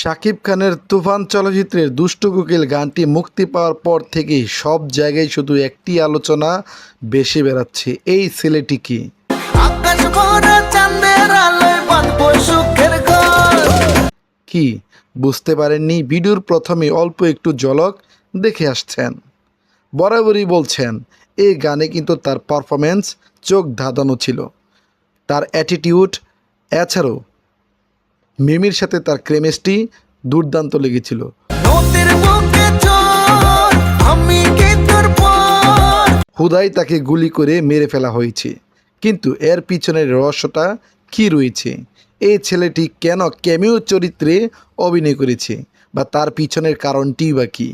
শাকিব খানের তুফান চলচ্চিত্রের দুষ্টু কোকিল গানটি মুক্তি পাওয়ার পর থেকেই সব জায়গায় শুধু একটি আলোচনা বেশি বেড়াচ্ছে, এই ছেলেটি কি? কি বুঝতে পারেননি? ভিডিওর প্রথমে অল্প একটু ঝলক দেখে আসছেন। বরাবরই বলছেন এই গানে কিন্তু তার পারফরমেন্স চোখ ধাঁধানো ছিল, তার অ্যাটিটিউড, এছাড়াও মিমির সাথে তার কেমিস্ট্রি দুর্দান্ত লেগেছিল। হুদাই তাকে গুলি করে মেরে ফেলা হয়েছে, কিন্তু এর পিছনের রহস্যটা কি রয়েছে? এই ছেলেটি কেন ক্যামিও চরিত্রে অভিনয় করেছে, বা তার পিছনের কারণটি বা কী?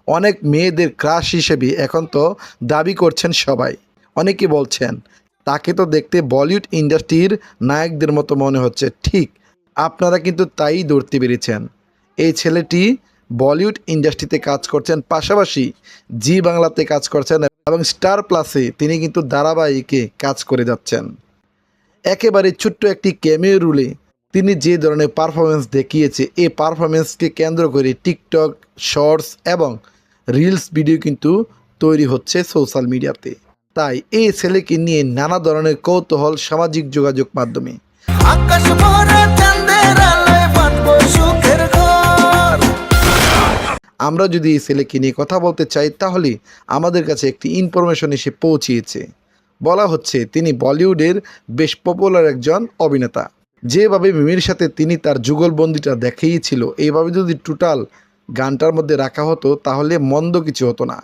অনেক মেয়েদের ক্রাশ হিসেবে এখন তো দাবি করছেন সবাই। অনেকে বলছেন তাকে তো দেখতে বলিউড ইন্ডাস্ট্রির নায়কদের মতো মনে হচ্ছে। ঠিক আপনারা কিন্তু তাই ধরতে পেরেছেন। এই ছেলেটি বলিউড ইন্ডাস্ট্রিতে কাজ করছেন, পাশাপাশি জি বাংলাতে কাজ করছেন এবং স্টার প্লাসে তিনি কিন্তু ধারাবাহিকে কাজ করে যাচ্ছেন। একেবারে ছোট্ট একটি ক্যামিও রোলে তিনি যে ধরনের পারফরমেন্স দেখিয়েছে, এই পারফরমেন্সকে কেন্দ্র করে টিকটক, শর্টস এবং রিলস ভিডিও কিন্তু তৈরি হচ্ছে সোশ্যাল মিডিয়াতে। তাই এই ছেলেকে নিয়ে নানা ধরনের কৌতূহল সামাজিক যোগাযোগ মাধ্যমে। আমরা যদি এই ছেলেকে নিয়ে কথা বলতে চাই, তাহলে আমাদের কাছে একটি ইনফরমেশন এসে পৌঁছিয়েছে। বলা হচ্ছে তিনি বলিউডের বেশ পপুলার একজন অভিনেতা। যেভাবে মিমির সাথে তিনি তার যুগলবন্দিটা দেখিয়েছিল, এইভাবে যদি টোটাল গানটার মধ্যে রাখা হতো তাহলে মন্দ কিছু হতো না।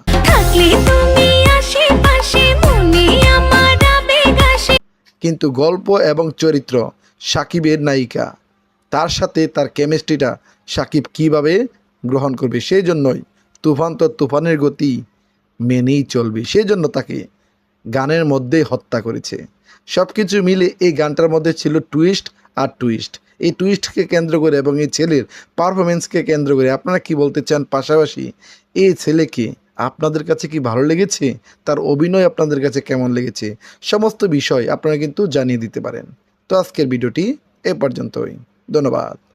কিন্তু গল্প এবং চরিত্র, সাকিবের নায়িকা, তার সাথে তার কেমিস্ট্রিটা সাকিব কীভাবে গ্রহণ করবে, সেই জন্যই তুফান তো তুফানের গতি মেনেই চলবে, সেই জন্য তাকে গানের মধ্যে হত্যা করেছে। সব কিছু মিলে এই গানটার মধ্যে ছিল টুইস্ট আর টুইস্ট। এই টুইস্টকে কেন্দ্র করে এবং এই ছেলের পারফরমেন্সকে কেন্দ্র করে আপনারা কি বলতে চান? পাশাপাশি এই ছেলেকে আপনাদের কাছে কি ভালো লেগেছে? তার অভিনয় আপনাদের কাছে কেমন লেগেছে? সমস্ত বিষয় আপনারা কিন্তু জানিয়ে দিতে পারেন। তো আজকের ভিডিওটি এ পর্যন্তই। ধন্যবাদ।